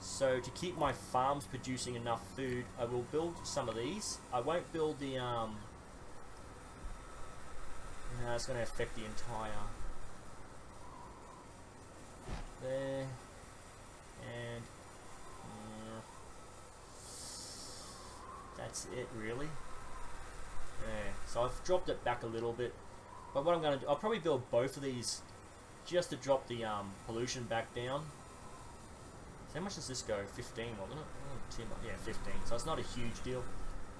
So to keep my farms producing enough food, I will build some of these. I won't build the no, it's going to affect the entire there and that's it really. Yeah, so I've dropped it back a little bit, but what I'm going to do, I'll probably build both of these just to drop the pollution back down. So how much does this go? 15, wasn't it? Oh, too much. Yeah, 15. So it's not a huge deal.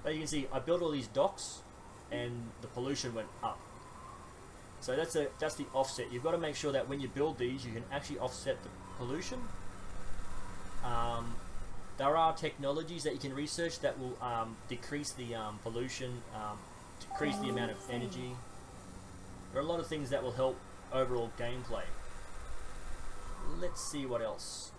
But you can see I built all these docks, and the pollution went up. So that's the offset. You've got to make sure that when you build these, you can actually offset the pollution. there are technologies that you can research that will decrease the pollution, decrease the amount of energy. There are a lot of things that will help overall gameplay. Let's see what else.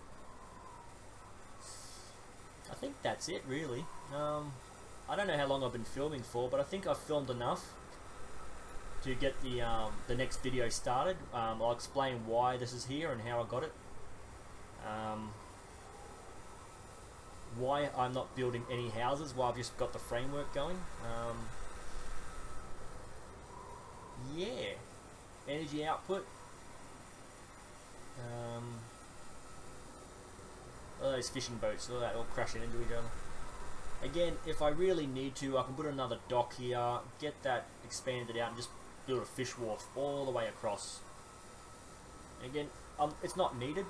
I think that's it really. I don't know how long I've been filming for, but I think I've filmed enough to get the next video started. I'll explain why this is here and how I got it. Why I'm not building any houses, why I've just got the framework going. Yeah, energy output. All those fishing boats, all that, all crashing into each other. Again, if I really need to, I can put another dock here, get that expanded out, and just build a fish wharf all the way across. Again, it's not needed.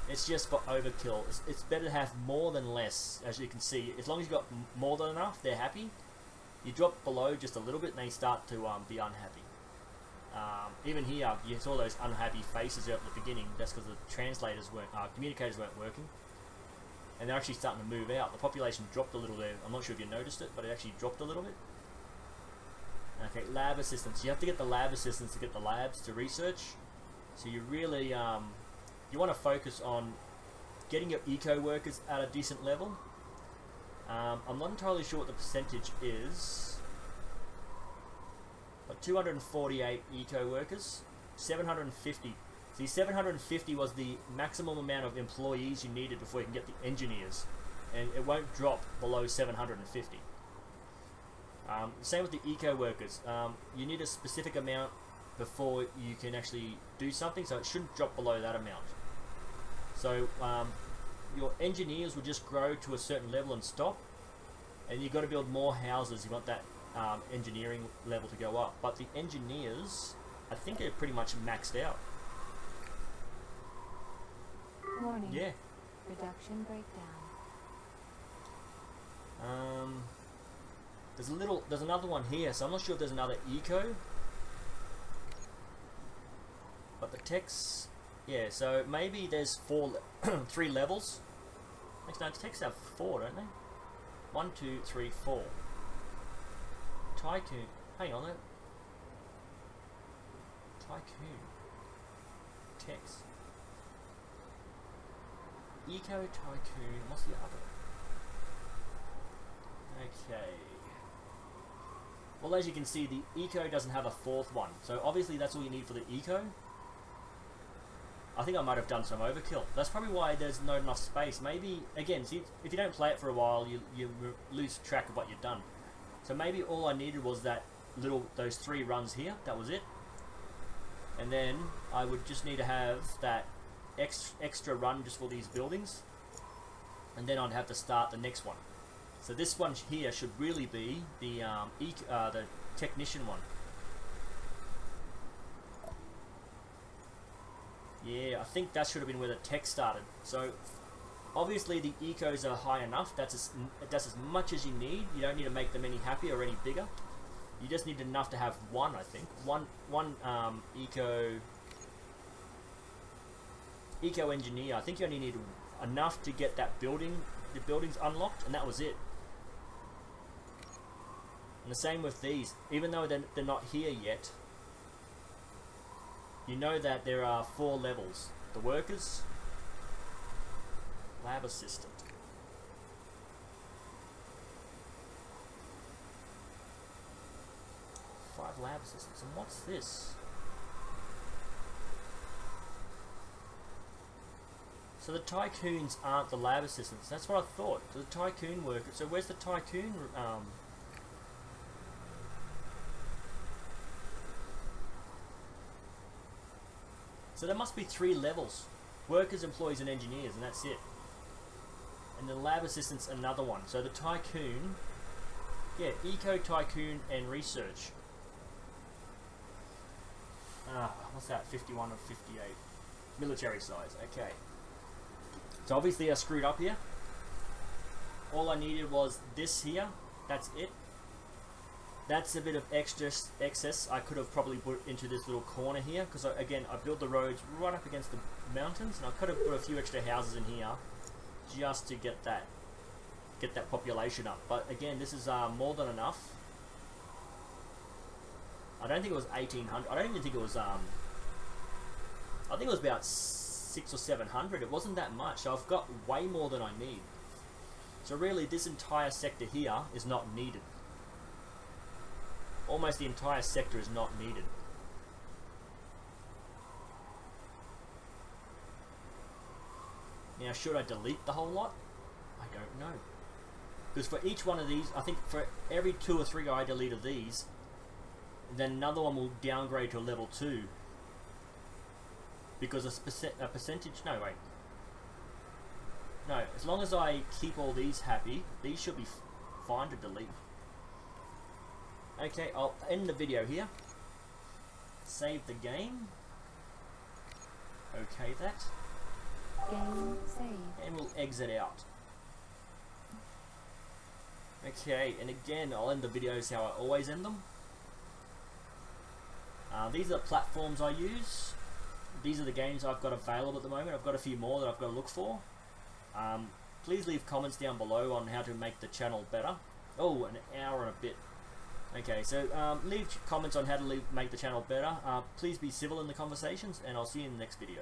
It's just for overkill. It's better to have more than less, as you can see. As long as you've got more than enough, they're happy. You drop below just a little bit, and they start to be unhappy. Even here, you saw those unhappy faces at the beginning. That's because the translators weren't, communicators weren't working, and they're actually starting to move out. The population dropped a little there. I'm not sure if you noticed it, but it actually dropped a little bit. Okay, lab assistants. You have to get the lab assistants to get the labs to research. So you really you want to focus on getting your eco workers at a decent level. I'm not entirely sure what the percentage is. But 248 eco workers, 750. See, 750 was the maximum amount of employees you needed before you can get the engineers, and it won't drop below 750. Same with the eco workers. You need a specific amount before you can actually do something, so it shouldn't drop below that amount. So your engineers will just grow to a certain level and stop, and you've got to build more houses. You want that engineering level to go up, but the engineers, I think, are pretty much maxed out. Warning. Yeah. Production breakdown. There's another one here, so I'm not sure if there's another eco, but the techs, yeah. So maybe there's 3 levels. Actually, no, techs have 4, don't they? 1, 2, 3, 4. Tycoon. Hang on there. Tycoon. Text. Eco Tycoon. What's the other? Okay. Well, as you can see, the Eco doesn't have a 4th one. So obviously that's all you need for the Eco. I think I might have done some overkill. That's probably why there's not enough space. Maybe, again, see, if you don't play it for a while, you lose track of what you've done. So maybe all I needed was those 3 runs here. That was it. And then I would just need to have that extra run just for these buildings. And then I'd have to start the next one. So this one here should really be the technician one. Yeah, I think that should have been where the tech started. So obviously the ecos are high enough. That's as much as you need. You don't need to make them any happier or any bigger. You just need enough to have one, I think. One eco engineer. I think you only need enough to get the buildings unlocked, and that was it. And the same with these. Even though they're not here yet, you know that there are 4 levels. The workers, lab assistant. Five lab assistants. And what's this? So the tycoons aren't the lab assistants. That's what I thought. So the tycoon workers. So where's the tycoon? So there must be 3 levels. Workers, employees, and engineers, and that's it. And the lab assistant's another one. So the tycoon, yeah, eco, tycoon, and research. What's that? 51 or 58? Military size. Okay. So obviously I screwed up here. All I needed was this here. That's it. That's a bit of excess I could have probably put into this little corner here, because again I built the roads right up against the mountains, and I could have put a few extra houses in here just to get that population up. But again, this is more than enough. I don't think it was 1800. I don't even think it was I think it was about 600 or 700. It wasn't that much, so I've got way more than I need. So really, this entire sector here is not needed. Almost the entire sector is not needed. Now, should I delete the whole lot? I don't know. Because for each one of these, I think for every 2 or 3 I delete of these, then another one will downgrade to a level 2. Because a percentage... No, wait. No, as long as I keep all these happy, these should be fine to delete. Okay, I'll end the video here. Save the game. Okay, that. Game saved. And we'll exit out. Okay, and again, I'll end the videos how I always end them. These are the platforms I use. These are the games I've got available at the moment. I've got a few more that I've got to look for. Please leave comments down below on how to make the channel better. Oh, an hour and a bit. Okay, so leave comments on how to make the channel better. Please be civil in the conversations, and I'll see you in the next video.